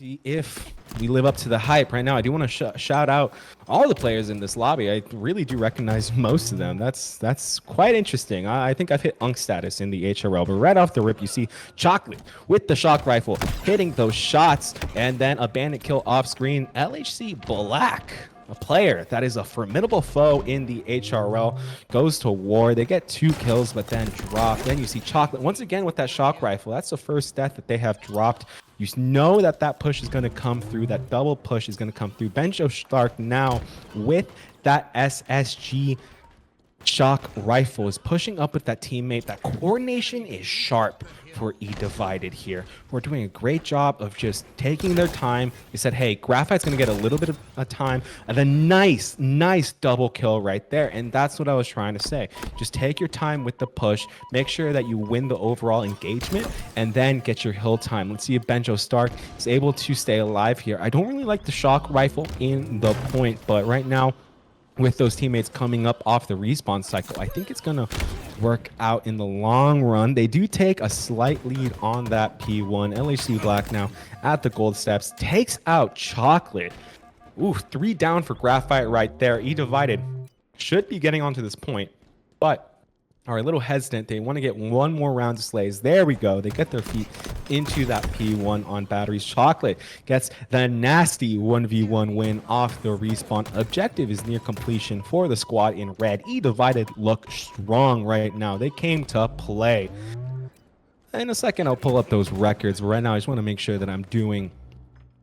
See if we live up to the hype right now. I do want to shout out all the players in this lobby. I really do recognize most of them. That's quite interesting. I think I've hit Unk status in the HRL, but right off the rip, you see Chocolate with the shock rifle hitting those shots, and then a bandit kill off screen. LHC Black, a player that is a formidable foe in the HRL, goes to war. They get 2 kills, but then drop. Then you see Chocolate once again with that shock rifle. That's the first death that they have dropped. You know that push is going to come through. That double push is going to come through. Benjo Stark now with that SSG shock rifle is pushing up with that teammate. That coordination is sharp for eDivided here. We're doing a great job of just taking their time. They said, hey, Graphite's going to get a little bit of a time, and a nice double kill right there. And that's what I was trying to say. Just take your time with the push. Make sure that you win the overall engagement, and then get your hill time. Let's see if Benjo Stark is able to stay alive here. I don't really like the shock rifle in the point, but right now, with those teammates coming up off the respawn cycle, I think it's going to work out in the long run. They do take a slight lead on that P1. LHC Black now at the gold steps, takes out Chocolate. Ooh, 3 down for Graphite right there. eDivided should be getting onto this point, but are a little hesitant. They want to get one more round of slays. There we go. They get their feet into that P1 on batteries. Chocolate gets the nasty 1v1 win off the respawn. Objective is near completion for the squad in red. eDivided look strong right now. They came to play. In a second, I'll pull up those records. Right now, I just want to make sure that I'm doing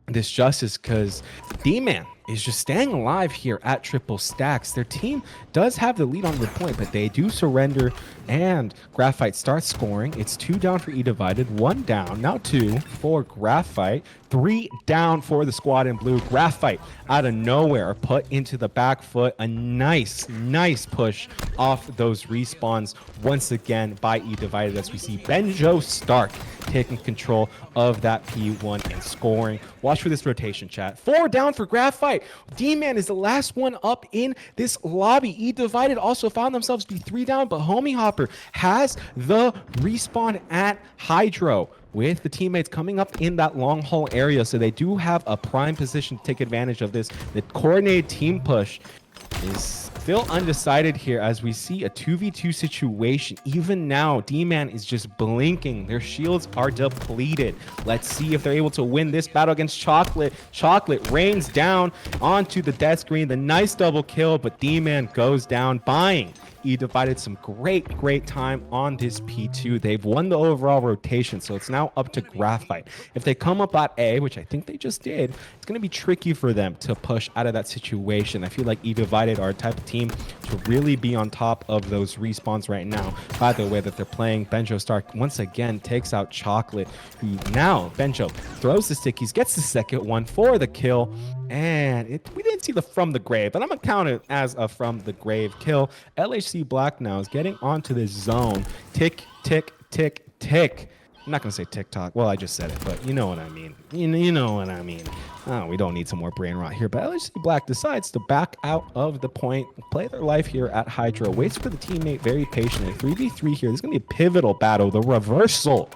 this justice, because D-Man is just staying alive here at triple stacks. Their team does have the lead on the point, but they do surrender, and Graphite starts scoring. It's 2 down for eDivided, 1 down, now 2 for Graphite, 3 down for the squad in blue. Graphite out of nowhere put into the back foot. A nice push off those respawns once again by eDivided, as we see Benjo Stark taking control of that P1 and scoring. Watch for this rotation, chat. 4 down for Graphite. D-Man is the last one up in this lobby. eDivided also found themselves be 3 down, but Homie Hopper has the respawn at Hydro, with the teammates coming up in that long haul area. So they do have a prime position to take advantage of this. The coordinated team push is still undecided here, as we see a 2v2 situation. Even now, D-Man is just blinking. Their shields are depleted. Let's see if they're able to win this battle against Chocolate. Chocolate rains down onto the death screen. The nice double kill, but D-Man goes down, buying eDivided some great time on this P2. They've won the overall rotation, so it's now up to Graphite. If they come up at A, which I think they just did, it's going to be tricky for them to push out of that situation. I feel like eDivided are a type of team to really be on top of those respawns right now. By the way that they're playing, Benjo Stark once again takes out Chocolate, who now Benjo throws the stickies, gets the second one for the kill. And we didn't see the from the grave, but I'm gonna count it as a from the grave kill. LHC Black now is getting onto this zone. Tick, tick, tick, tick. I'm not gonna say TikTok. Well, I just said it, but you know what I mean. You know what I mean. Oh, we don't need some more brain rot here. But LHC Black decides to back out of the point, play their life here at Hydro. Waits for the teammate very patiently. 3v3 here. This is gonna be a pivotal battle. The reversal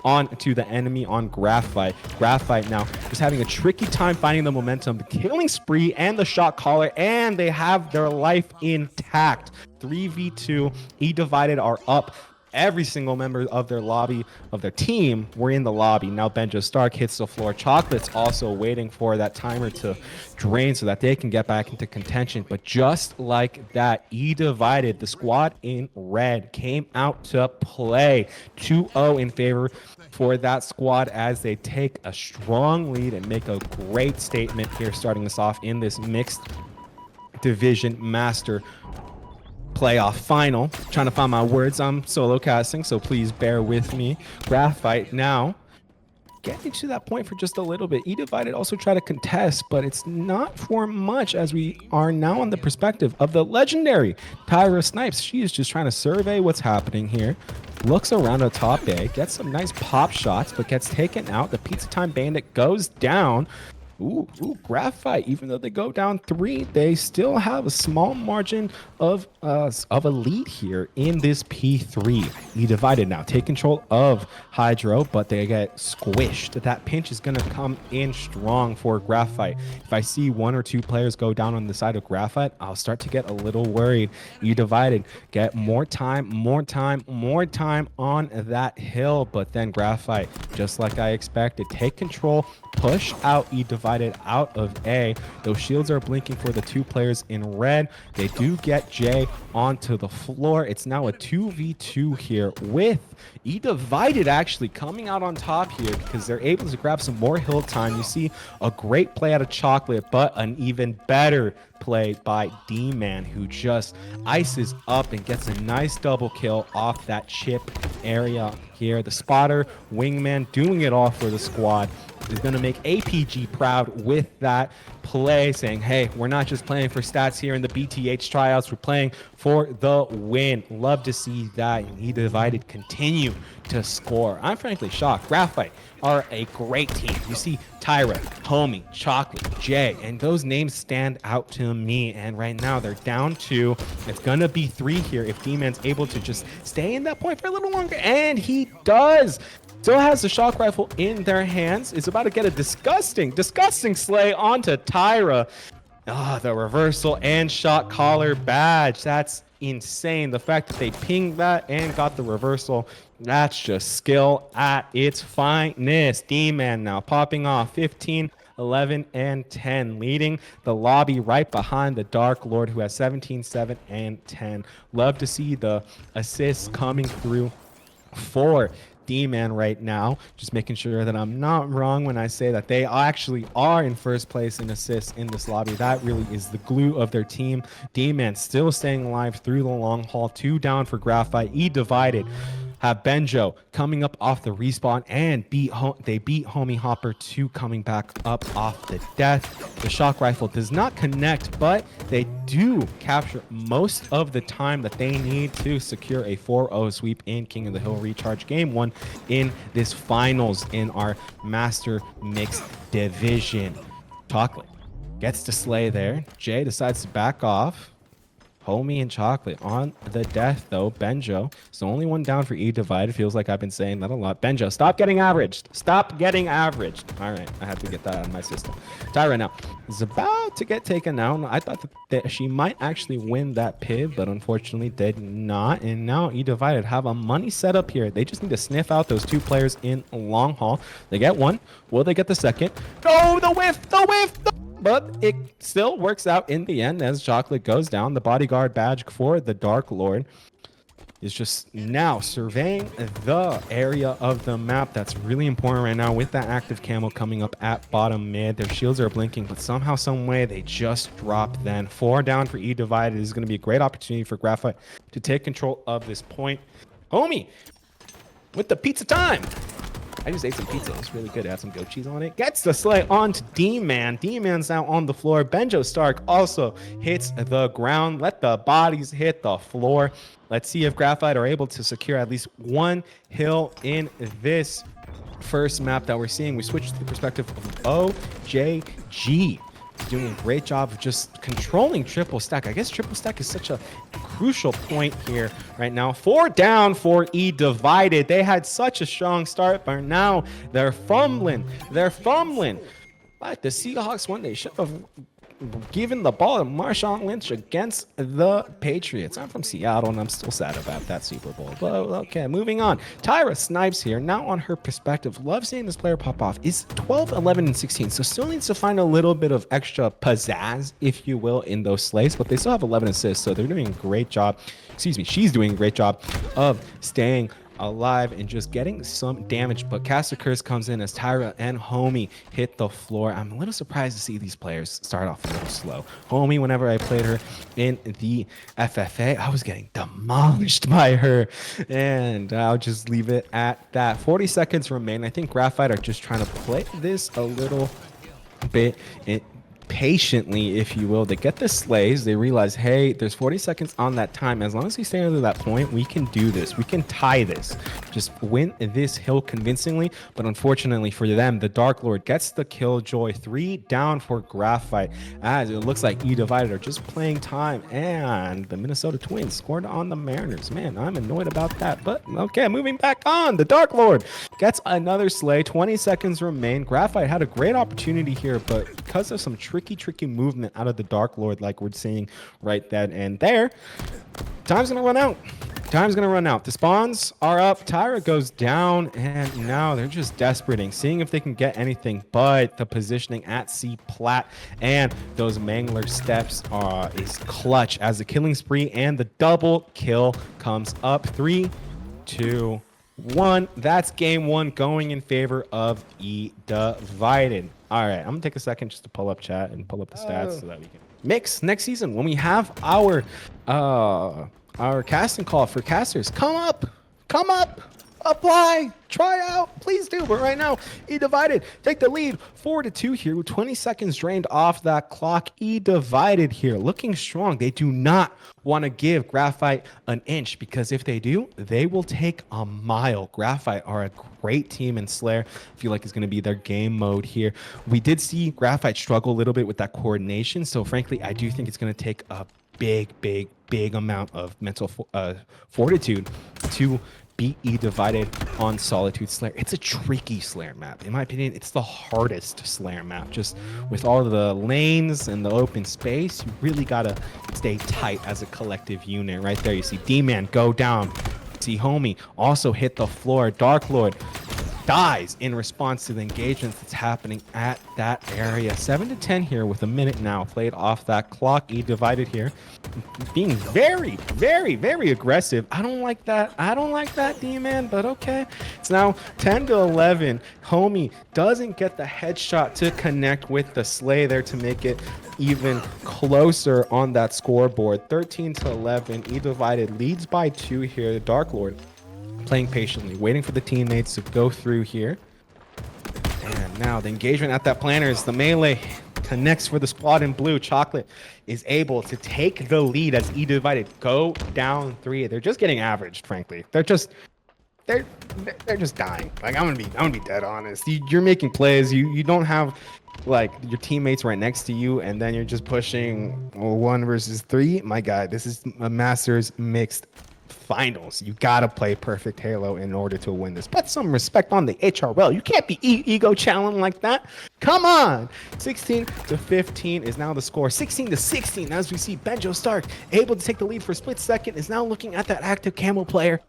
on to the enemy on Graphite. Graphite now just having a tricky time finding the momentum, the killing spree and the shot caller, and they have their life intact. 3v2. eDivided are up. Every single member of their lobby, of their team, were in the lobby. Now Benjo Stark hits the floor. Chocolate's also waiting for that timer to drain so that they can get back into contention. But just like that, eDivided, the squad in red, came out to play. 2-0 in favor for that squad, as they take a strong lead and make a great statement here, starting us off in this mixed division master playoff final. Trying to find my words. I'm solo casting, so please bear with me. Graphite now getting to that point for just a little bit. eDivided also try to contest, but it's not for much, as we are now on the perspective of the legendary Tyra Snipes. She is just trying to survey what's happening here. Looks around the top A, gets some nice pop shots, but gets taken out. The Pizza Time Bandit goes down. Graphite. Even though they go down 3, they still have a small margin of a lead here in this P3. eDivided now take control of Hydro, but they get squished. That pinch is gonna come in strong for Graphite. If I see 1 or 2 players go down on the side of Graphite, I'll start to get a little worried. eDivided get more time on that hill, but then Graphite, just like I expected, take control, push out eDivided out of A. Those shields are blinking for the 2 players in red. They do get J onto the floor. It's now a 2v2 here with eDivided actually coming out on top here because they're able to grab some more hill time. You see a great play out of Chocolate, but an even better play by D-Man, who just ices up and gets a nice double kill off that chip area here. The spotter, Wingman, doing it all for the squad, is going to make APG proud with that play, saying, hey, we're not just playing for stats here in the BTH tryouts, we're playing for the win. Love to see that. And eDivided continue to score. I'm frankly shocked. Graphite are a great team. You see Tyra, Homie, Chocolate, Jay, and those names stand out to me. And right now they're down 2. It's gonna be 3 here if D-Man's able to just stay in that point for a little longer, and he does. Still has the shock rifle in their hands. Is about to get a disgusting slay onto Tyra. The reversal and shot caller badge. That's insane. The fact that they pinged that and got the reversal, that's just skill at its finest. D-Man now popping off 15, 11, and 10, leading the lobby right behind the Dark Lord, who has 17, 7, and 10. Love to see the assists coming through for D-Man right now. Just making sure that I'm not wrong when I say that they actually are in first place in assists in this lobby. That really is the glue of their team. D-Man still staying alive through the long haul. 2 down for Graphite. eDivided have Benjo coming up off the respawn, and they beat Homie Hopper 2 coming back up off the death. The shock rifle does not connect, but they do capture most of the time that they need to secure a 4-0 sweep in King of the Hill Recharge Game 1 in this finals in our Master Mixed Division. Chocolate gets to slay there. Jay decides to back off. Homie and Chocolate on the death, though. Benjo is the only one down for eDivided. Feels like I've been saying that a lot. Benjo, stop getting averaged. Stop getting averaged. All right, I have to get that out of my system. Tyra now is about to get taken out. I thought that she might actually win that piv, but unfortunately did not. And now eDivided have a money set up here. They just need to sniff out those 2 players in long haul. They get 1. Will they get the second? No, the whiff, but it still works out in the end as Chocolate goes down. The bodyguard badge for the Dark Lord is just now surveying the area of the map that's really important right now with that active camo coming up at bottom mid. Their shields are blinking, but somehow, some way, they just drop then. 4 down for eDivided. Is going to be a great opportunity for Graphite to take control of this point. Homie with the pizza time. I just ate some pizza. It's really good. It had some goat cheese on it. Gets the slay onto D-Man. D-Man's now on the floor. Benjo Stark also hits the ground. Let the bodies hit the floor. Let's see if Graphite are able to secure at least 1 hill in this first map that we're seeing. We switch to the perspective of OJG. Doing a great job of just controlling triple stack. I guess triple stack is such a crucial point here right now. 4 down for eDivided. They had such a strong start, but now they're fumbling. But the Seahawks won. They should have given the ball to Marshawn Lynch against the Patriots. I'm from Seattle, and I'm still sad about that Super Bowl. But okay, moving on. Tyra Snipes here. Now on her perspective, love seeing this player pop off. Is 12, 11, and 16, so still needs to find a little bit of extra pizzazz, if you will, in those slays, but they still have 11 assists, so they're doing a great job. Excuse me, she's doing a great job of staying alive and just getting some damage. But Caster Curse comes in as Tyra and Homie hit the floor. I'm a little surprised to see these players start off a little slow. Homie, whenever I played her in the FFA, I was getting demolished by her, and I'll just leave it at that. 40 seconds remain. I think Graphite are just trying to play this a little bit patiently, if you will. They get the slays. They realize, hey, there's 40 seconds on that time. As long as we stay under that point, we can do this. We can tie this. Just win this hill convincingly. But unfortunately for them, the Dark Lord gets the killjoy. 3 down for Graphite, as it looks like eDivided are just playing time. And the Minnesota Twins scored on the Mariners. Man, I'm annoyed about that. But okay, moving back on. The Dark Lord gets another slay. 20 seconds remain. Graphite had a great opportunity here, but because of some tricky movement out of the Dark Lord, like we're seeing right then and there, time's gonna run out. Time's gonna run out. The spawns are up. Tyra goes down, and now they're just desperating, seeing if they can get anything. But the positioning at C plat and those Mangler steps is clutch as the killing spree and the double kill comes up. 3, 2, 1. That's game 1 going in favor of eDivided. All right, I'm gonna take a second just to pull up chat and pull up the stats so that we can mix next season when we have our casting call for casters. Come up, apply, try out, please do. But right now, eDivided take the lead 4-2 here with 20 seconds drained off that clock. eDivided here looking strong. They do not want to give Graphite an inch, because if they do, they will take a mile. Graphite are a great team, and Slayer I feel like is going to be their game mode here. We did see Graphite struggle a little bit with that coordination, so frankly I do think it's going to take a big amount of mental fortitude to beat eDivided on Solitude Slayer. It's a tricky Slayer map. In my opinion, it's the hardest Slayer map. Just with all of the lanes and the open space, you really gotta stay tight as a collective unit. Right there, you see D-Man go down. See Homie also hit the floor. Dark Lord dies in response to the engagement that's happening at that area. 7-10 here with a minute now played off that clock. eDivided here being very aggressive. I don't like that, D-Man, but okay. It's now 10-11. Homie doesn't get the headshot to connect with the slay there to make it even closer on that scoreboard. 13-11. eDivided leads by 2 here. The Dark Lord playing patiently, waiting for the teammates to go through here. And now the engagement at that planner is the melee connects for the squad in blue. Chocolate is able to take the lead as eDivided go down 3. They're just getting averaged, frankly. They're just dying. Like, I'm gonna be dead honest. You're making plays. You don't have like your teammates right next to you, and then you're just pushing 1 versus 3. My God, this is a Masters mixed finals. You gotta play perfect Halo in order to win this. Put some respect on the HRL. You can't be ego challenging like that. Come on. 16-15 is now the score. 16-16 as we see Benjo Stark able to take the lead for a split second, is now looking at that active camo player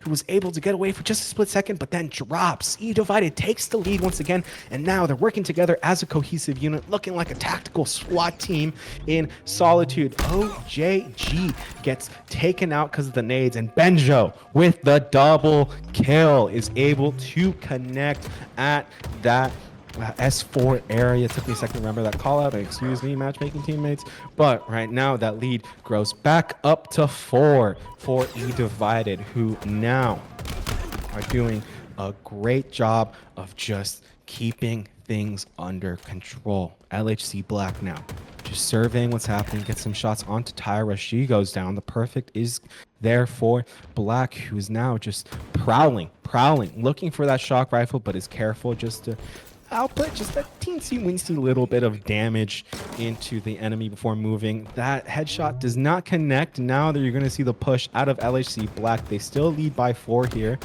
who was able to get away for just a split second, but then drops. eDivided takes the lead once again, and now they're working together as a cohesive unit, looking like a tactical SWAT team in Solitude. OJG gets taken out because of the nades, and Benjo with the double kill is able to connect at that S4 area. It took me a second to remember that call out. Excuse me, matchmaking teammates. But right now that lead grows back up to 4 for eDivided, who now are doing a great job of just keeping things under control. LHC Black now just surveying what's happening, get some shots onto Tyra. She goes down. The perfect is there for Black, who is now just prowling, looking for that shock rifle, but is careful just to output just a teensy-weensy little bit of damage into the enemy before moving. That headshot does not connect. Now that you're going to see the push out of LHC Black, they still lead by 4 here.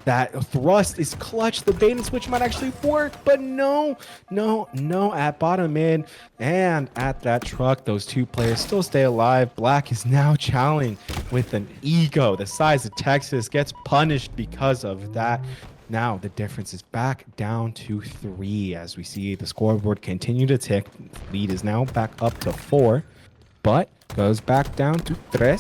That thrust is clutch. The bait and switch might actually work, but no. At bottom mid and at that truck, those 2 players still stay alive. Black is now challenging with an ego the size of Texas, gets punished because of that. Now the difference is back down to 3 as we see the scoreboard continue to tick. Lead is now back up to 4, but goes back down to 3.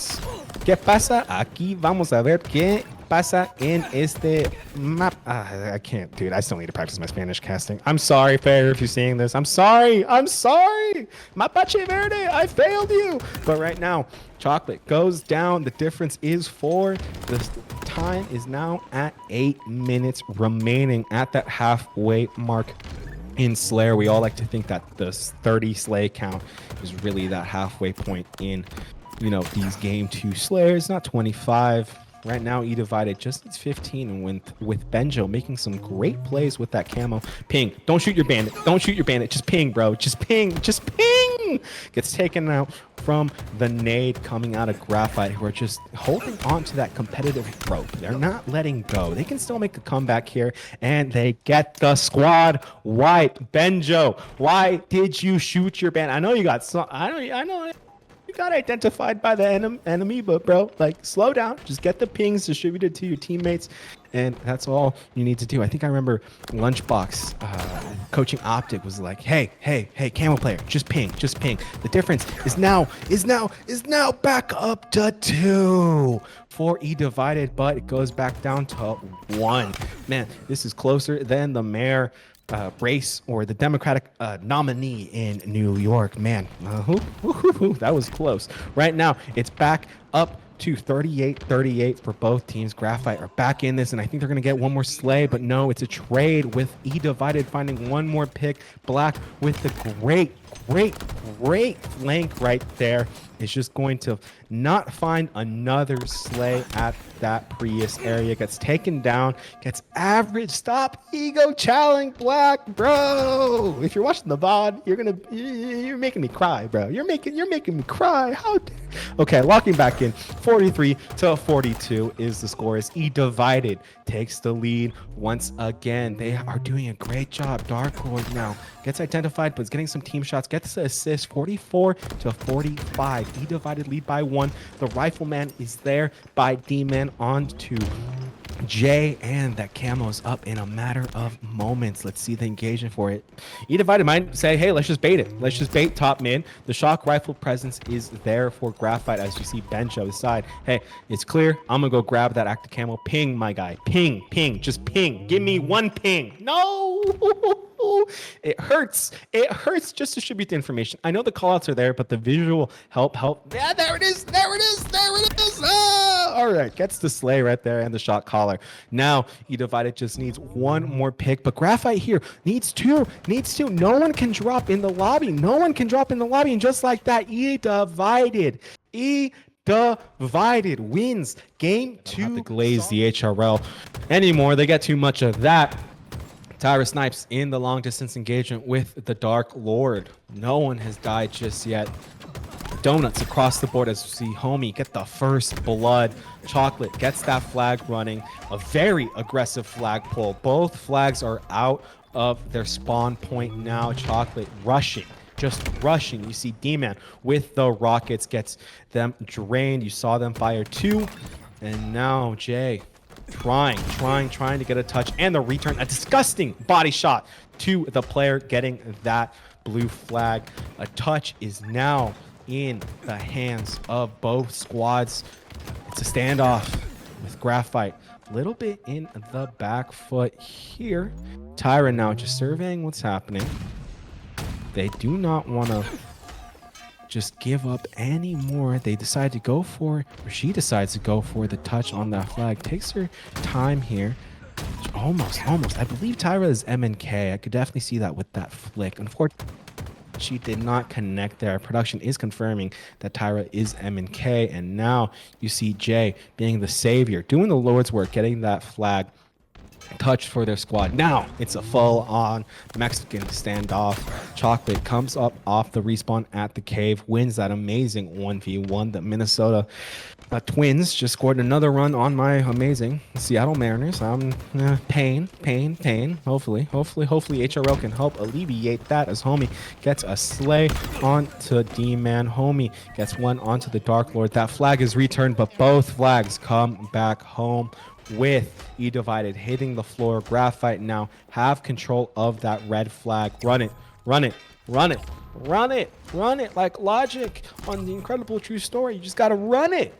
¿Qué pasa aquí? Vamos a ver qué pasa en este map. I can't, dude. I still need to practice my Spanish casting. I'm sorry, Fair, if you're seeing this. I'm sorry. Mapache Verde, I failed you. But right now, Chocolate goes down. The difference is 4. The time is now at 8 minutes remaining at that halfway mark. in Slayer, we all like to think that the 30 slay count is really that halfway point in, you know, these game 2 Slayers, not 25. Right now, eDivided just needs 15, and with Benjo making some great plays with that camo. Ping. Don't shoot your bandit. Don't shoot your bandit. Just ping, bro. Just ping. Just ping. Gets taken out from the nade coming out of Graphite, who are just holding on to that competitive rope. They're not letting go. They can still make a comeback here, and they get the squad wipe. Benjo, why did you shoot your bandit? I know you got some. I know. You got identified by the enemy, but bro, like, slow down. Just get the pings distributed to your teammates, and that's all you need to do. I think I remember Lunchbox coaching Optic was like, hey, camo player, just ping. The difference is now back up to 2 for eDivided, but it goes back down to 1. Man, this is closer than the mayor race or the Democratic nominee in New York. Man, that was close. Right now, it's back up to 38-38 for both teams. Graphite are back in this, and I think they're going to get one more slay, but no, it's a trade with eDivided finding one more pick. Black with the great flank right there is just going to not find another slay at that Prius area. Gets taken down, gets average. Stop ego challenge, Black, bro. If you're watching the VOD, you're making me cry, bro. You're making me cry. How? Okay, locking back in. 43-42 is the score as eDivided takes the lead once again. They are doing a great job. Dark Lord now gets identified, but is getting some team shots. Gets the assist. 44-45. eDivided lead by 1. The Rifleman is there by D-Man on to Jay, and that camo's up in a matter of moments. Let's see the engagement for it. eDivided might say, hey, let's just bait it. Let's just bait top mid. The shock rifle presence is there for Graphite as you see Bench on the side. Hey, it's clear. I'm gonna go grab that active camo. Ping, my guy. Ping. Just ping. Give me 1 ping. No. It hurts just to distribute the information. I know the callouts are there, but the visual help. Yeah, there it is. All right, gets the slay right there and the shot collar. Now eDivided just needs 1 more pick, but Graphite here needs two. No one can drop in the lobby. And just like that, eDivided wins game 2. Don't have to glaze the HRL anymore. They get too much of that. Tyra snipes in the long distance engagement with the Dark Lord. No one has died just yet. Donuts across the board as you see Homie get the first blood. Chocolate gets that flag running. A very aggressive flag pull. Both flags are out of their spawn point now. Chocolate just rushing. You see D-Man with the rockets gets them drained. You saw them fire 2. And now Jay trying to get a touch, and the return, a disgusting body shot to the player getting that blue flag. A touch is now in the hands of both squads. It's a standoff with Graphite a little bit in the back foot here. Tyra now just surveying what's happening. They do not want to just give up anymore. They decide to go for, or she decides to go for the touch on that flag. Takes her time here. Almost. I believe Tyra is MNK. I could definitely see that with that flick. Unfortunately, she did not connect there. Production is confirming that Tyra is MNK, and now you see Jay being the savior, doing the Lord's work, getting that flag touch for their squad. Now it's a full-on Mexican standoff. Chocolate comes up off the respawn at the cave, wins that amazing 1v1. The Minnesota Twins just scored another run on my amazing Seattle Mariners. Pain. Hopefully HRL can help alleviate that as Homie gets a slay onto D-Man. Homie gets one onto the Dark Lord. That flag is returned, but both flags come back home with eDivided hitting the floor. Graphite now have control of that red flag. Run it like logic on the Incredible True Story. You just gotta run it.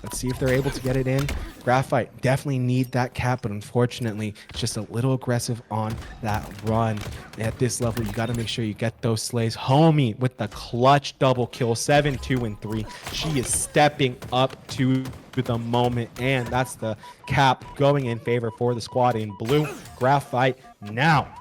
Let's see if they're able to get it in. Graphite definitely need that cap, but unfortunately, it's just a little aggressive on that run. At this level, you got to make sure you get those slays. Homie with the clutch double kill, 7, 2, and 3. She is stepping up to the moment, and that's the cap going in favor for the squad in blue. Graphite now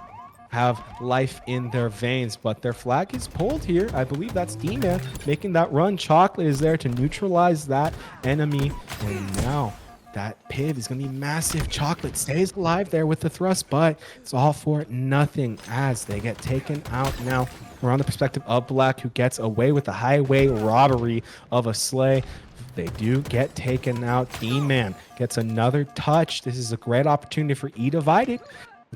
have life in their veins, but their flag is pulled here. I believe that's D-Man making that run. Chocolate is there to neutralize that enemy, and now that piv is going to be massive. Chocolate stays alive there with the thrust, but it's all for nothing as they get taken out. Now we're on the perspective of Black, who gets away with the highway robbery of a sleigh. They do get taken out. D-Man gets another touch. This is a great opportunity for eDivided.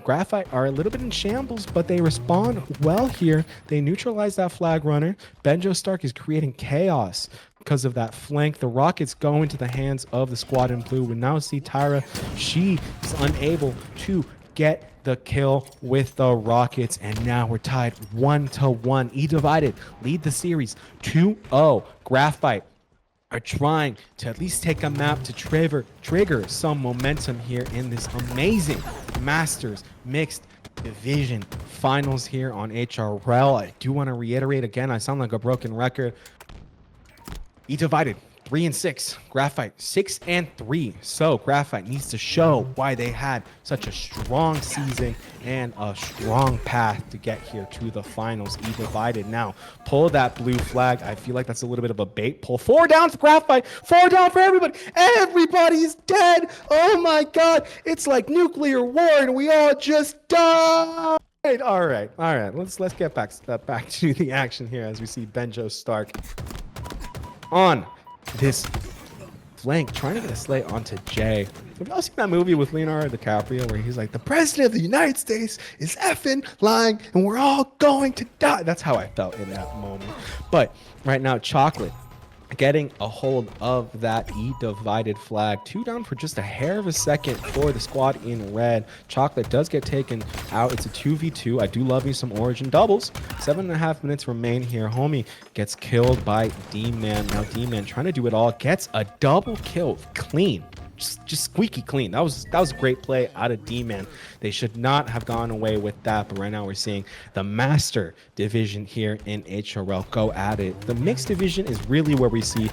Graphite are a little bit in shambles, but they respond well here. They neutralize that flag runner. Benjo Stark is creating chaos because of that flank. The Rockets go into the hands of the squad in blue. We now see Tyra. She is unable to get the kill with the Rockets, and now we're tied 1-1. eDivided lead the series 2-0. Graphite are trying to at least take a map to trigger some momentum here in this amazing Masters Mixed Division Finals here on HRL. I do want to reiterate again, I sound like a broken record. eDivided 3-6, Graphite 6-3. So Graphite needs to show why they had such a strong season and a strong path to get here to the finals. eDivided now pull that blue flag. I feel like that's a little bit of a bait pull. 4 down for Graphite, 4 down for everybody. Everybody's dead. Oh my God, it's like nuclear war and we all just died. All right. Let's get back to the action here as we see Benjo Stark on this flank, trying to get a slay onto Jay. Have y'all seen that movie with Leonardo DiCaprio where he's like, the president of the United States is effing lying and we're all going to die? That's how I felt in that moment. But right now, Chocolate getting a hold of that eDivided flag. 2 down for just a hair of a second for the squad in red. Chocolate does get taken out. It's a 2v2. I do love me some Origin doubles. 7.5 minutes remain here. Homie gets killed by D-Man. Now D-Man trying to do it all. Gets a double kill clean. Just squeaky clean. That was a great play out of D-Man. They should not have gone away with that, but right now we're seeing the Master Division here in HRL go at it. The Mixed Division is really where we see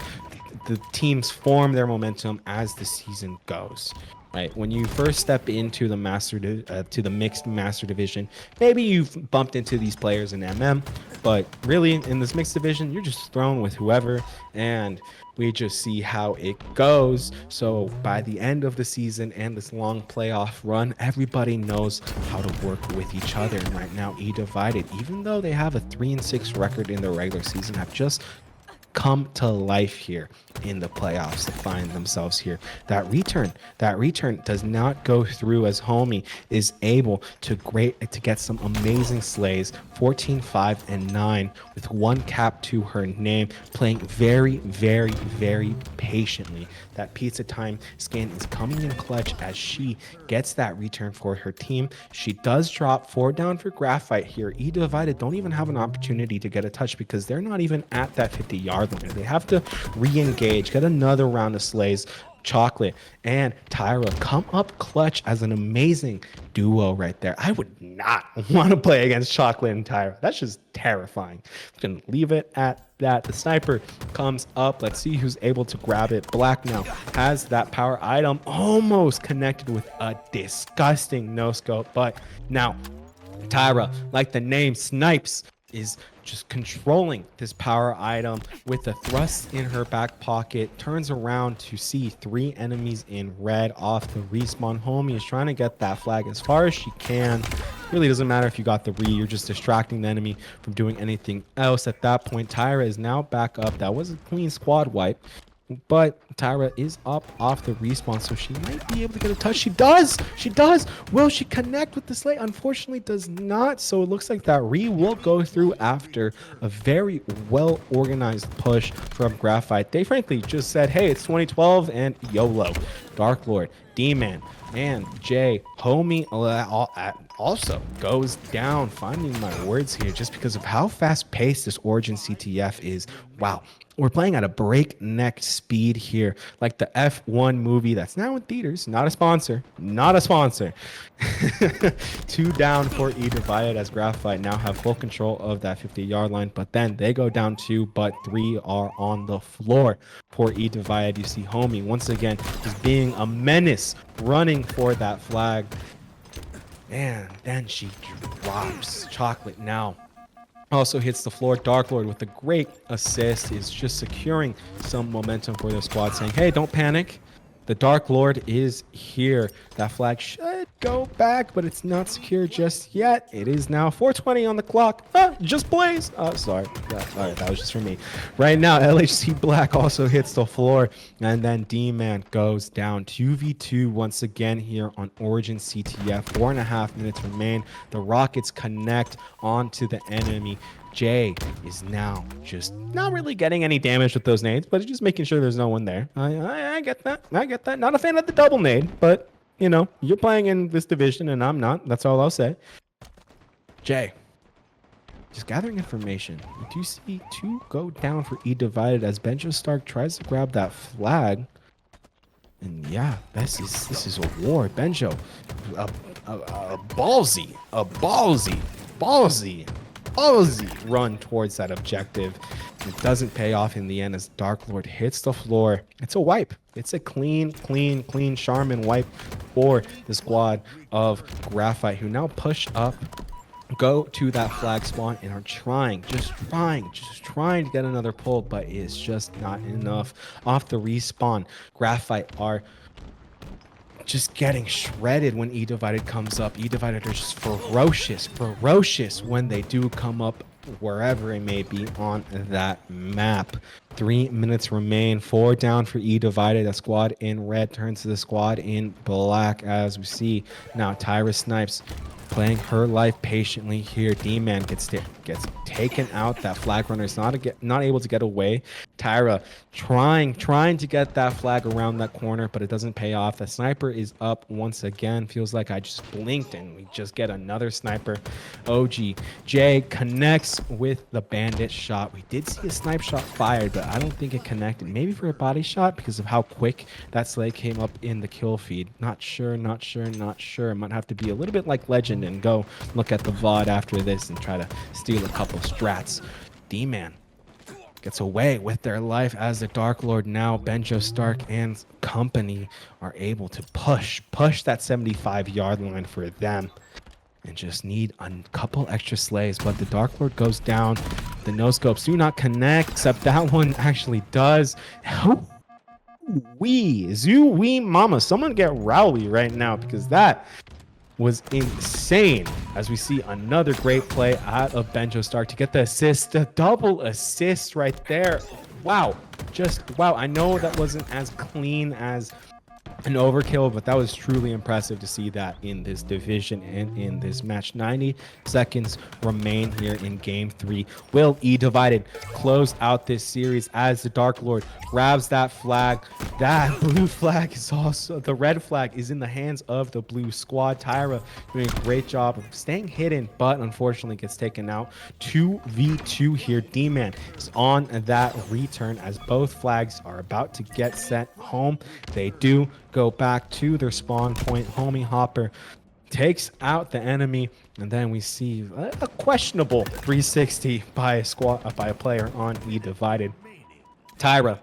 the teams form their momentum as the season goes. Right, when you first step into the to the Mixed Master Division, maybe you've bumped into these players in but really in this Mixed Division, you're just thrown with whoever, and we just see how it goes. So by the end of the season and this long playoff run, everybody knows how to work with each other. And right now, eDivided, even though they have a 3-6 record in the regular season, have just come to life here in the playoffs to find themselves here. That return does not go through as Homie is able to get some amazing slays. 14, 5, and 9 with 1 cap to her name, playing very, very, very patiently. That pizza time scan is coming in clutch as she gets that return for her team. She does drop 4 down for Graphite here. eDivided don't even have an opportunity to get a touch because they're not even at that 50-yard line. They have to re-engage, get another round of slays. Chocolate and Tyra come up clutch as an amazing duo right there. I would not want to play against Chocolate and Tyra. That's just terrifying. I'm gonna leave it at that. The sniper comes up. Let's see who's able to grab it. Black now has that power item, almost connected with a disgusting no scope, but now Tyra, like the name Snipes, is just controlling this power item with the thrust in her back pocket. Turns around to see 3 enemies in red off the respawn. Homie is trying to get that flag as far as she can. Really doesn't matter if you got the you're just distracting the enemy from doing anything else. At that point, Tyra is now back up. That was a clean squad wipe, but Tyra is up off the respawn, so she might be able to get a touch. She does. Will she connect with the slay? Unfortunately does not, so it looks like that will go through after a very well organized push from Graphite. They frankly just said, hey, it's 2012 and YOLO. Dark Lord, D-Man, and Jay, Homie also goes down. Finding my words here just because of how fast paced this Origin CTF is. Wow. We're playing at a breakneck speed here, like the F1 movie that's now in theaters. Not a sponsor. 2 down for eDivided as Graphite now have full control of that 50-yard line, but then they go down 2, but 3 are on the floor for eDivided. You see Homie once again just being a menace, running for that flag. And then she drops. Chocolate now also hits the floor. Dark Lord with a great assist is just securing some momentum for their squad, saying, hey, don't panic. The Dark Lord is here. That flag should go back, but it's not secure just yet. It is now 4:20 on the clock. Just blaze. Sorry. All right, that was just for me. Right now, LHC Black also hits the floor, and then D-Man goes down. 2v2 once again here on Origin CTF. 4.5 minutes remain. The Rockets connect onto the enemy. Jay is now just not really getting any damage with those nades, but just making sure there's no one there. I get that. I get that. Not a fan of the double nade, but, you know, you're playing in this division and I'm not. That's all I'll say. Jay, just gathering information. We do see 2 go down for eDivided as Benjo Stark tries to grab that flag. And yeah, this is a war. Benjo, a ballsy run towards that objective. It doesn't pay off in the end as Dark Lord hits the floor. It's a wipe. It's a clean Charmin wipe for the squad of Graphite, who now push up, go to that flag spawn, and are just trying to get another pull, but it's just not enough. Off the respawn, Graphite are just getting shredded when eDivided comes up. eDivided are just ferocious when they do come up, wherever it may be on that map. 3 minutes remain. 4 down for eDivided. The squad in red turns to the squad in black as we see now Tyra Snipes playing her life patiently here. D-Man gets taken out. That flag runner is not able to get away. Tyra trying to get that flag around that corner, but it doesn't pay off. The sniper is up once again. Feels like I just blinked and we just get another sniper. OG Jay connects with the bandit shot. We did see a snipe shot fired, but I don't think it connected. Maybe for a body shot because of how quick that sleigh came up in the kill feed. Not sure. Might have to be a little bit like Legend and go look at the VOD after this and try to steal a couple strats. D-Man gets away with their life as the Dark Lord now, Benjo Stark and company are able to push that 75-yard line for them and just need a couple extra slays. But the Dark Lord goes down. The no-scopes do not connect, except that one actually does. Wee mama, someone get Rowley right now because that was insane. As we see another great play out of Benjo Stark to get the assist, the double assist right there. Wow, just wow. I know that wasn't as clean as an overkill, but that was truly impressive to see that in this division and in this match. 90 seconds remain here in game 3. Will eDivided close out this series as the Dark Lord grabs that flag? That blue flag is also, the red flag is in the hands of the blue squad. Tyra doing a great job of staying hidden, but unfortunately gets taken out. 2v2 here. D-Man is on that return as both flags are about to get sent home. They do go back to their spawn point. Homie Hopper takes out the enemy, and then we see a questionable 360 by a player on eDivided. Tyra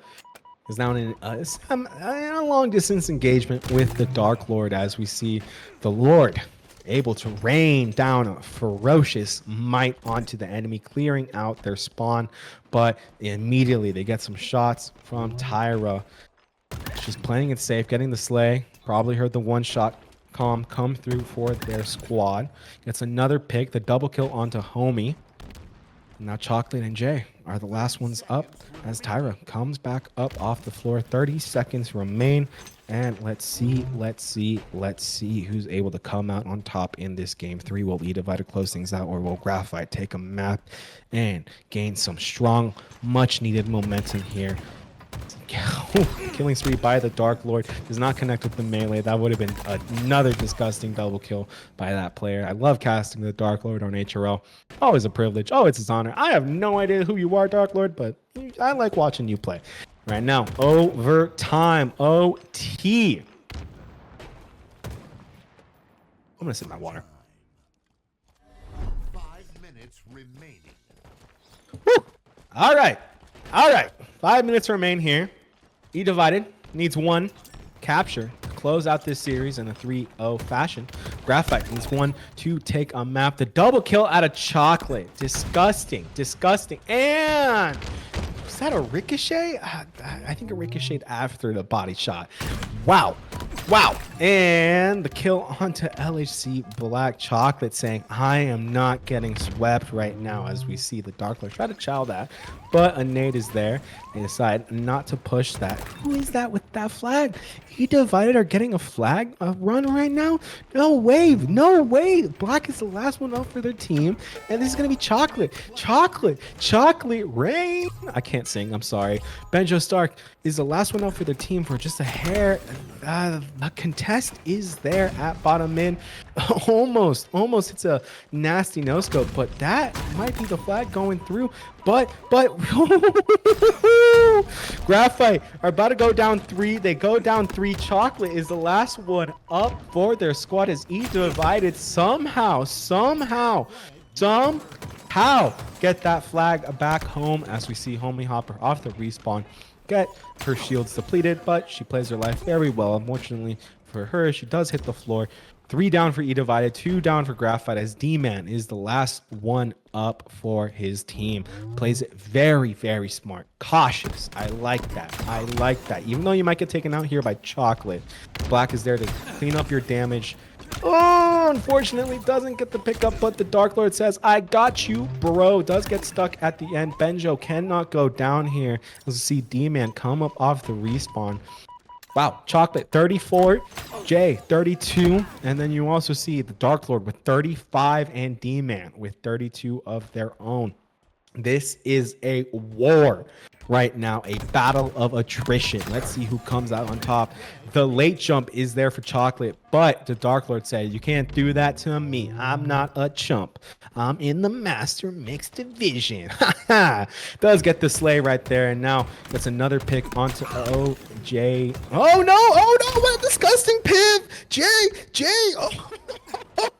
is now in a long distance engagement with the Dark Lord as we see the Lord able to rain down a ferocious might onto the enemy, clearing out their spawn, but immediately they get some shots from Tyra. She's playing it safe, getting the slay. Probably heard the one shot come through for their squad. Gets another pick, the double kill onto Homie. Now Chocolate and Jay are the last ones up as Tyra comes back up off the floor. 30 seconds remain. And let's see who's able to come out on top in this game 3. Will eDivided close things out, or will Graphite take a map and gain some strong, much needed momentum here? Killing spree by the Dark Lord does not connect with the melee. That would have been another disgusting double kill by that player. I love casting the Dark Lord on HRL. Always a privilege. Oh, it's his honor. I have no idea who you are, Dark Lord, but I like watching you play. Right now, overtime, OT. I'm gonna sip my water. 5 minutes remaining. Woo! All right. 5 minutes remain here. eDivided needs one capture to close out this series in a 3-0 fashion. Graphite needs one to take a map. The double kill out of Chocolate. Disgusting. Disgusting. And was that a ricochet? I think it ricocheted after the body shot. Wow. Wow. And the kill onto LHC Black. Chocolate saying, I am not getting swept right now, as we see the Dark Lord try to chow that. But a nade is there. They decide not to push that. Who is that with that flag? eDivided are getting a flag run right now? No way. No way. Black is the last one up for their team. And this is going to be Chocolate. Chocolate. Chocolate Rain. I can't sing. I'm sorry. Benjo Stark is the last one up for their team for just a hair. The contest is there at bottom mid. Almost. It's a nasty no-scope. But that might be the flag going through. But Graphite are about to go down 3. They go down 3. Chocolate is the last one up for their squad as eDivided somehow get that flag back home, as we see Homie Hopper off the respawn get her shields depleted, but she plays her life very well. Unfortunately for her, she does hit the floor. 3 down for eDivided, 2 down for Graphite, as D-Man is the last one up for his team. Plays it very, very smart. Cautious. I like that. I like that. Even though you might get taken out here by Chocolate, Black is there to clean up your damage. Oh, unfortunately doesn't get the pickup, but the Dark Lord says, I got you, bro. Does get stuck at the end. Benjo cannot go down here. As you see D-Man come up off the respawn. Wow, Chocolate 34, Jay 32, and then you also see the Dark Lord with 35 and D-Man with 32 of their own. This is a war right now, a battle of attrition. Let's see who comes out on top. The late jump is there for Chocolate, but the Dark Lord said, you can't do that to me. I'm not a chump. I'm in the Master Mixed Division. Does get the slay right there, and now that's another pick onto OJ. Oh no, what a disgusting piv. Jay,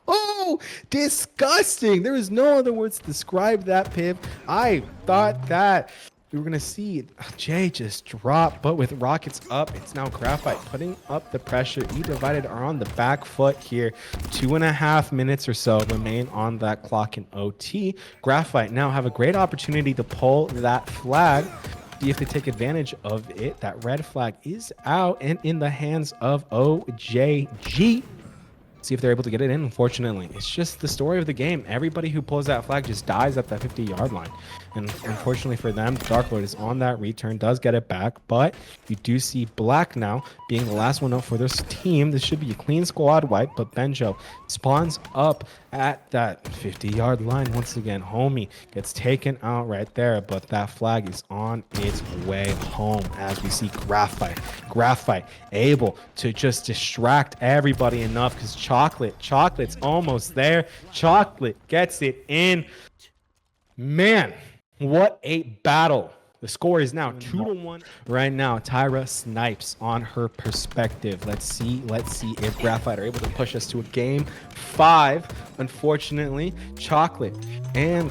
oh, disgusting. There is no other words to describe that piv. I thought that we were going to see Jay just drop, but with rockets up, it's now Graphite putting up the pressure. eDivided are on the back foot here. 2.5 minutes or so remain on that clock in OT. Graphite now have a great opportunity to pull that flag. See if they take advantage of it. That red flag is out and in the hands of OJG. See if they're able to get it in. Unfortunately, it's just the story of the game. Everybody who pulls that flag just dies at that 50-yard line. And unfortunately for them, Dark Lord is on that return, does get it back. But you do see Black now being the last one up for this team. This should be a clean squad wipe, but Benjo spawns up at that 50-yard line. Once again, Homie gets taken out right there, but that flag is on its way home as we see Graphite able to just distract everybody enough because Chocolate's almost there. Chocolate gets it in. Man, what a battle. The score is now 2-1 right now. Tyra snipes on her perspective. Let's see if Graphite are able to push us to a game 5. Unfortunately, Chocolate and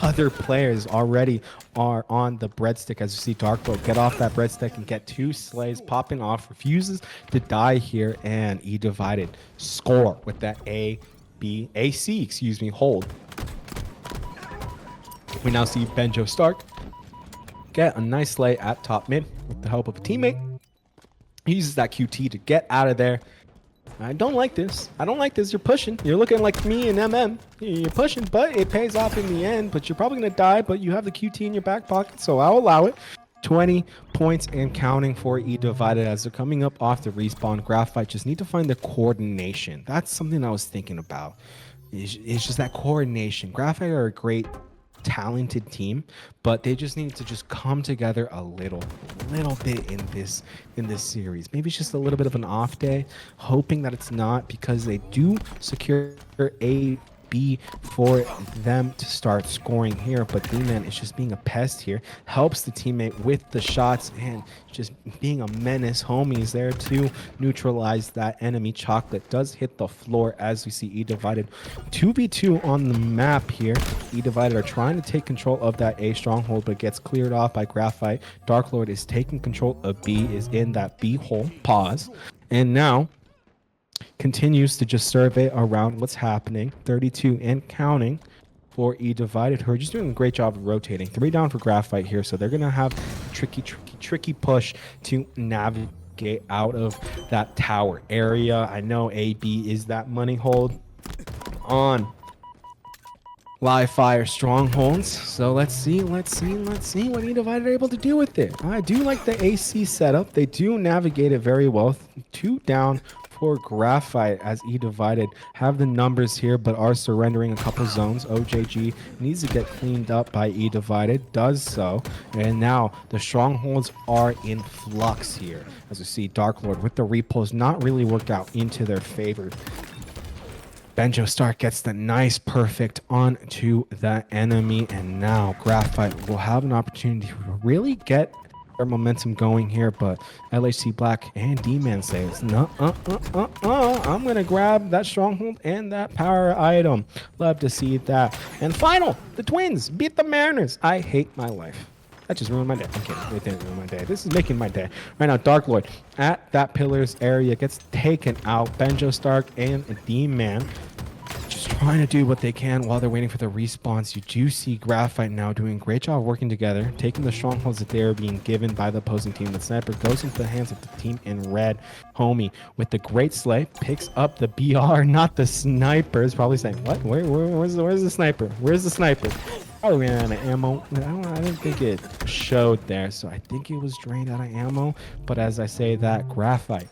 other players already are on the breadstick. As you see Dark Lord get off that breadstick and get 2 slays popping off, refuses to die here, and eDivided score with that AC hold. We now see Benjo Stark get a nice slay at top mid with the help of a teammate. He uses that QT to get out of there. I don't like this. You're pushing. You're looking like me and MM. You're pushing, but it pays off in the end. But you're probably going to die, but you have the QT in your back pocket, so I'll allow it. 20 points and counting for eDivided as they're coming up off the respawn. Graphite just need to find the coordination. That's something I was thinking about. It's just that coordination. Graphite are a great talented team, but they just need to just come together a little bit in this series. Maybe it's just a little bit of an off day, hoping that it's not, because they do secure a B for them to start scoring here. But D-Man is just being a pest here, helps the teammate with the shots and just being a menace. Homie is there to neutralize that enemy. Chocolate does hit the floor as we see eDivided 2v2 on the map here. eDivided are trying to take control of that A stronghold, but gets cleared off by Graphite. Dark Lord is taking control of B, is in that B hole. Pause. And now continues to just survey around what's happening. 32 and counting for eDivided, who are just doing a great job of rotating. 3 down for Graphite here, so they're going to have a tricky push to navigate out of that tower area. I know AB is that money hold on live fire strongholds. So let's see what eDivided are able to do with it. I do like the AC setup. They do navigate it very well. 2 down for Graphite as eDivided have the numbers here, but are surrendering a couple zones. OJG needs to get cleaned up by eDivided, does so. And now the strongholds are in flux here. As we see, Dark Lord with the repulse not really worked out into their favor. Benjo Stark gets the nice perfect onto the enemy, and now Graphite will have an opportunity to really get their momentum going here, but LHC Black and D-Man says, no, I'm going to grab that stronghold and that power item. Love to see that. And final, the Twins beat the Mariners. I hate my life. That just ruined my day. I'm kidding. It didn't ruin my day. This is making my day. Right now, Dark Lord at that Pillars area gets taken out. Benjo Stark and D-Man just trying to do what they can while they're waiting for the response. You do see Graphite now doing a great job working together, taking the strongholds that they are being given by the opposing team. The sniper goes into the hands of the team in red. Homie with the great slay picks up the BR, not the sniper. Is probably saying, what? Where's the sniper? Where's the sniper? Oh, ran out of ammo. I didn't think it showed there, so I think it was drained out of ammo. But as I say that, Graphite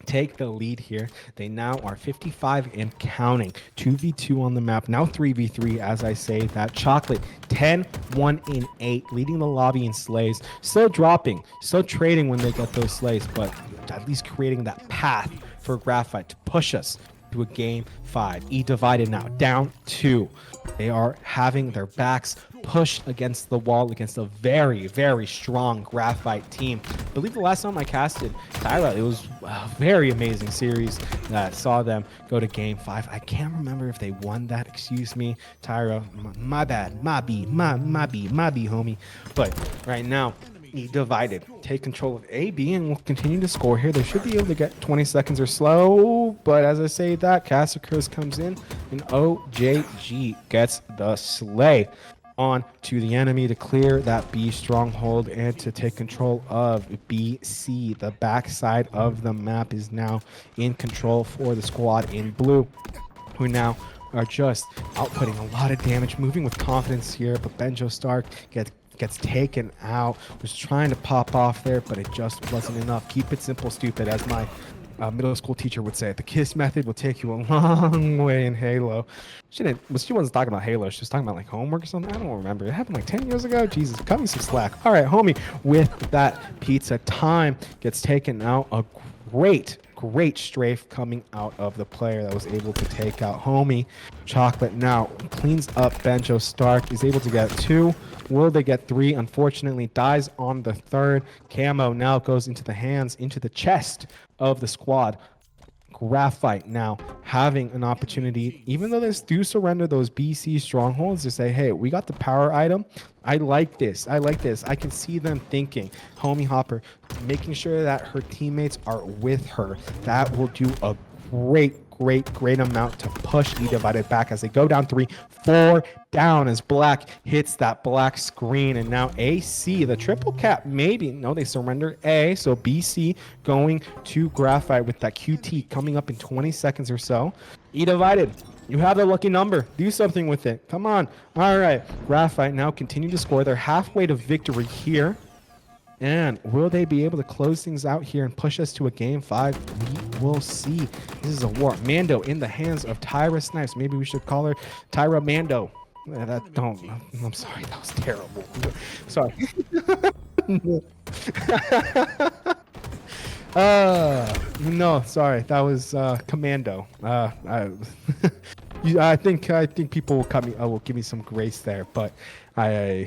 take the lead here. They now are 55 and counting. 2v2 on the map, now 3v3 as I say that. Chocolate 10, 1 in 8, leading the lobby in slays. Still dropping, still trading when they get those slays, but at least creating that path for Graphite to push us to a game 5. eDivided now down 2. They are having their backs pushed against the wall against a very, very strong Graphite team. I believe the last time I casted Tyra, it was a very amazing series that saw them go to game 5. I can't remember if they won that. Excuse me, Tyra. My bad. My B, homie. But right now, eDivided take control of AB and will continue to score here. They should be able to get 20 seconds or slow, but as I say that, Cassacres comes in and OJG gets the slay on to the enemy to clear that B stronghold and to take control of BC. The backside of the map is now in control for the squad in blue, who now are just outputting a lot of damage, moving with confidence here, but Benjo Stark gets taken out. Was trying to pop off there, but it just wasn't enough. Keep it simple, stupid, as my middle school teacher would say. The KISS method will take you a long way in Halo. She wasn't talking about Halo. She was talking about like homework or something. I don't remember. It happened like 10 years ago. Jesus, cut me some slack. All right, homie, with that pizza time gets taken out. A great strafe coming out of the player that was able to take out homie. Chocolate now cleans up Benjo Stark, is able to get 2. Will they get 3? Unfortunately, dies on the 3rd. Camo now goes into the hands, into the chest of the squad. Graphite now having an opportunity, even though they do surrender those BC strongholds, to say, hey, we got the power item. I like this. I can see them thinking. Homie Hopper making sure that her teammates are with her. That will do a great amount to push eDivided back as they go down 3, 4 down as Black hits that black screen. And now AC, the triple cap, maybe. No, they surrender A. So BC going to Graphite with that QT coming up in 20 seconds or so. eDivided, you have the lucky number. Do something with it. Come on. All right. Graphite now continue to score. They're halfway to victory here. And will they be able to close things out here and push us to a game 5? We will see. This is a war. Mando in the hands of Tyra Snipes. Maybe we should call her Tyra Mando. I'm sorry. That was terrible. Sorry. No, sorry. That was Commando. I think people will will give me some grace there, but yeah,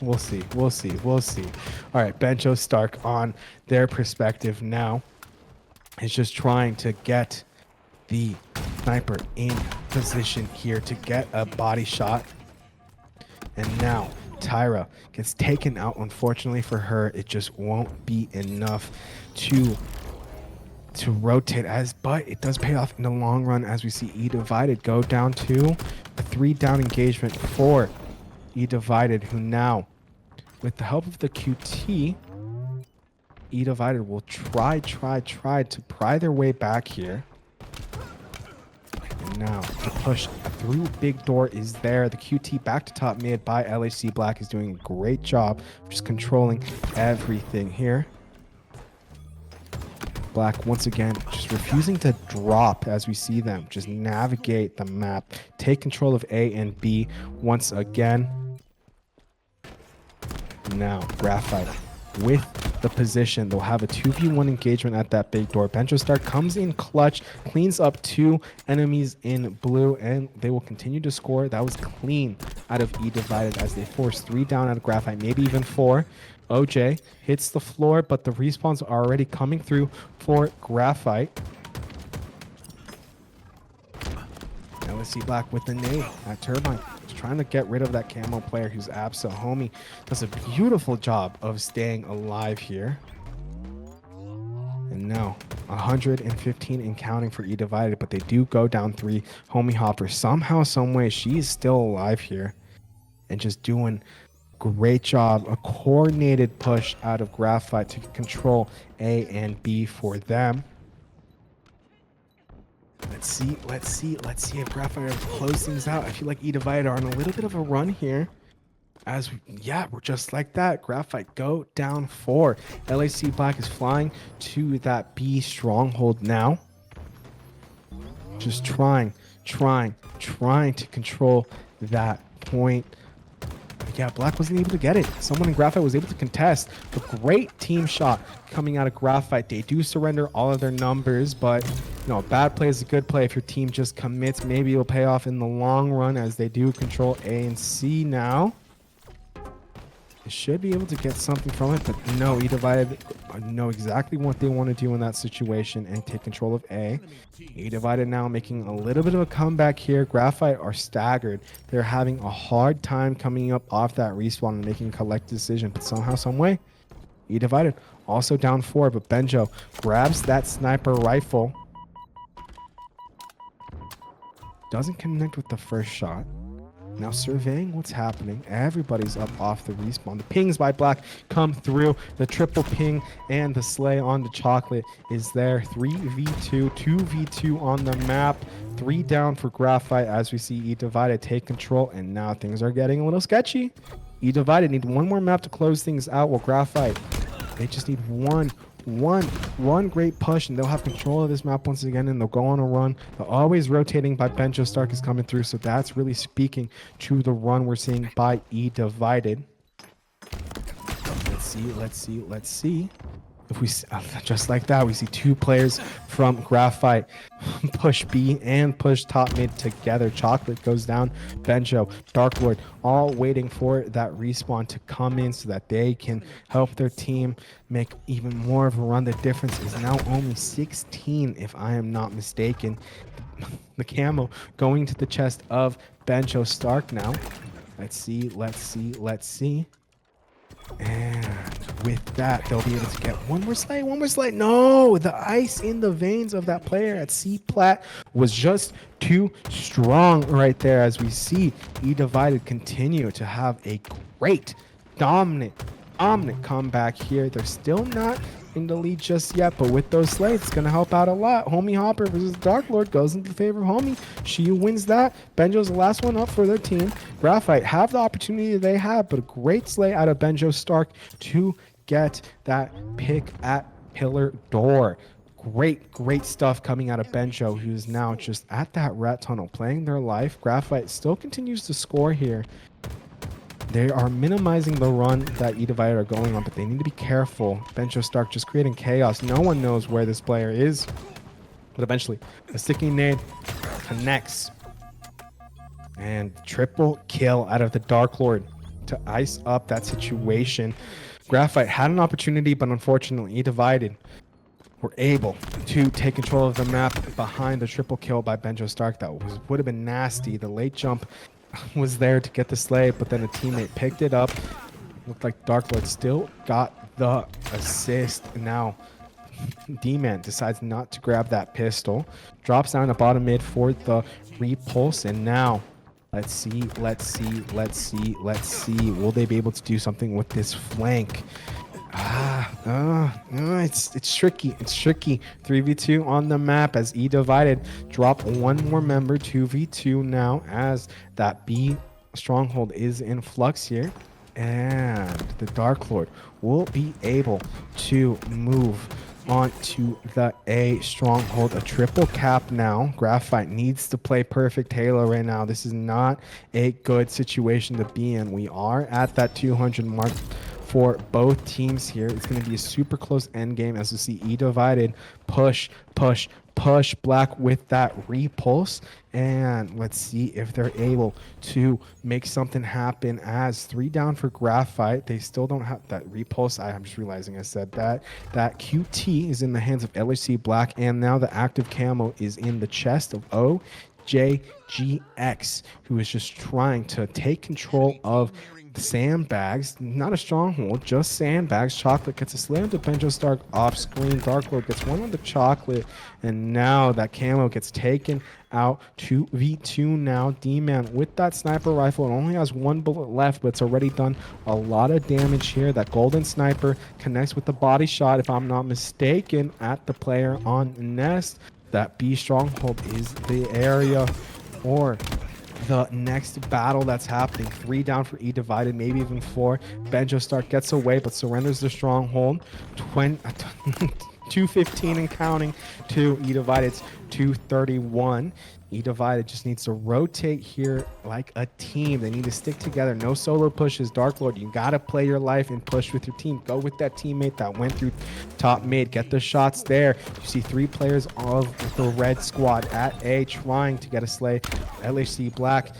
we'll see. All right, Benjo Stark on their perspective now is just trying to get the sniper in position here to get a body shot. And now Tyra gets taken out. Unfortunately for her, it just won't be enough to to rotate but it does pay off in the long run as we see eDivided go down to a 3-down engagement for eDivided, who now, with the help of the QT, eDivided will try to pry their way back here. And now the push through big door is there. The QT back to top mid by LHC Black is doing a great job of just controlling everything here. Black once again just refusing to drop as we see them just navigate the map, take control of A and B once again. Now Graphite with the position, they'll have a 2v1 engagement at that big door. Benjostar comes in clutch, cleans up 2 enemies in blue, and they will continue to score. That was clean out of eDivided as they force 3 down out of Graphite, maybe even 4. OJ hits the floor, but the respawns are already coming through for Graphite. Now let's see Black with the nade at Turbine. Just trying to get rid of that camo player who's Absa. Homie does a beautiful job of staying alive here. And now 115 and counting for eDivided, but they do go down 3. Homie Hopper, somehow, someway, she's still alive here and just doing great job. A coordinated push out of Graphite to control A and B for them. Let's see if Graphite close things out. I feel like eDivided are on a little bit of a run here. We're just like that. Graphite go down 4. LAC Black is flying to that B stronghold now. Just trying to control that point. Yeah, Black wasn't able to get it. Someone in Graphite was able to contest. A great team shot coming out of Graphite. They do surrender all of their numbers, but a bad play is a good play. If your team just commits, maybe it'll pay off in the long run as they do control A and C now. They should be able to get something from it, but no, eDivided know exactly what they want to do in that situation and take control of A. eDivided now making a little bit of a comeback here. Graphite are staggered. They're having a hard time coming up off that respawn and making a collective decision, but somehow, someway, eDivided also down 4, but Benjo grabs that sniper rifle. Doesn't connect with the first shot. Now surveying what's happening. Everybody's up off the respawn. The pings by Black come through. The triple ping and the slay on the chocolate is there. 3v2, 2v2 on the map. 3 down for Graphite as we see eDivided take control. And now things are getting a little sketchy. eDivided need one more map to close things out, while Graphite, they just need one great push and they'll have control of this map once again, and they'll go on a run. They're always rotating by Benjo Stark is coming through, so that's really speaking to the run we're seeing by eDivided. Let's see if we just like that, we see 2 players from Graphite push B and push top mid together. Chocolate goes down, Benjo, Dark Lord, all waiting for that respawn to come in so that they can help their team make even more of a run. The difference is now only 16, if I am not mistaken. The camo going to the chest of Benjo Stark now. Let's see. And with that, they'll be able to get one more slay. No, the ice in the veins of that player at C Plat was just too strong right there, as we see eDivided continue to have a great, dominant comeback here. They're still not in the lead just yet, but with those slays, it's going to help out a lot. Homie Hopper versus Dark Lord goes into the favor of Homie. She wins that. Benjo's the last one up for their team. Graphite have the opportunity they have, but a great slay out of Benjo Stark to get that pick at Pillar Door. Great stuff coming out of Benjo, who's now just at that rat tunnel playing their life. Graphite still continues to score here. They are minimizing the run that eDivided are going on, but they need to be careful. Benjo Stark just creating chaos. No one knows where this player is. But eventually, a sticking nade connects. And triple kill out of the Dark Lord to ice up that situation. Graphite had an opportunity, but unfortunately, eDivided were able to take control of the map behind the triple kill by Benjo Stark. That would have been nasty. The late jump was there to get the slay, but then a teammate picked it up. Looked like Dark Lord still got the assist. Now D-Man decides not to grab that pistol. Drops down to bottom mid for the repulse. And now, let's see. Will they be able to do something with this flank? It's tricky. It's tricky. 3v2 on the map as eDivided drop one more member. 2v2 now as that B stronghold is in flux here. And the Dark Lord will be able to move on to the A stronghold. A triple cap now. Graphite needs to play perfect Halo right now. This is not a good situation to be in. We are at that 200 mark for both teams here. It's going to be a super close end game as we see eDivided push Black with that repulse. And let's see if they're able to make something happen as 3 down for Graphite. They still don't have that repulse. I'm just realizing I said that. That QT is in the hands of LHC Black, and now the active camo is in the chest of OJGX, who is just trying to take control of sandbags. Not a stronghold, just sandbags. Chocolate gets a slam to Benjo Stark off screen. Dark Lord gets one on the chocolate, and now that camo gets taken out. 2v2 now. D-Man with that sniper rifle. It only has 1 bullet left, but it's already done a lot of damage here. That golden sniper connects with the body shot, if I'm not mistaken, at the player on Nest. That B stronghold is the area or the next battle that's happening. 3 down for eDivided, maybe even 4. Benjo Stark gets away but surrenders the stronghold. 215 and counting to eDivided's 231. eDivided just needs to rotate here like a team. They need to stick together. No solo pushes. Dark Lord, you gotta play your life and push with your team. Go with that teammate that went through top mid. Get the shots there. You see 3 players of the red squad at A trying to get a slay. LHC Black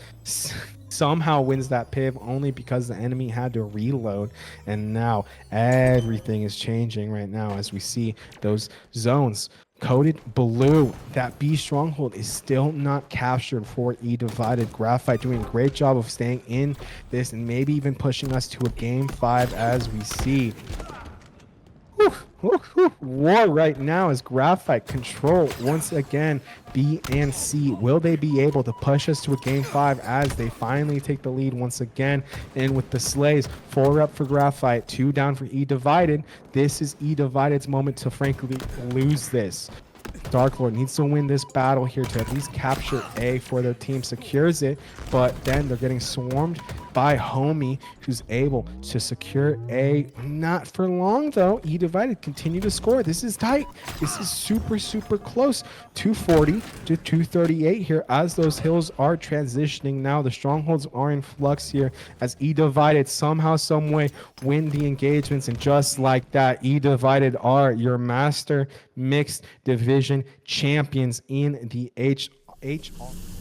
somehow wins that piv only because the enemy had to reload. And now everything is changing right now as we see those zones coded blue. That B stronghold is still not captured for eDivided. Graphite doing a great job of staying in this and maybe even pushing us to a game 5 as we see. War right now as Graphite control once again B and C. Will they be able to push us to a game 5 as they finally take the lead once again? And with the slays, 4 up for Graphite, 2 down for eDivided. This is eDivided's moment to frankly lose this. Dark Lord needs to win this battle here to at least capture A for their team. Secures it, but then they're getting swarmed by Homie, who's able to secure A. Not for long, though. eDivided continue to score. This is tight. This is super close. 240 to 238 here as those hills are transitioning now. The strongholds are in flux here as eDivided somehow, some way win the engagements. And just like that, eDivided are your master mixed division champions in the HRL.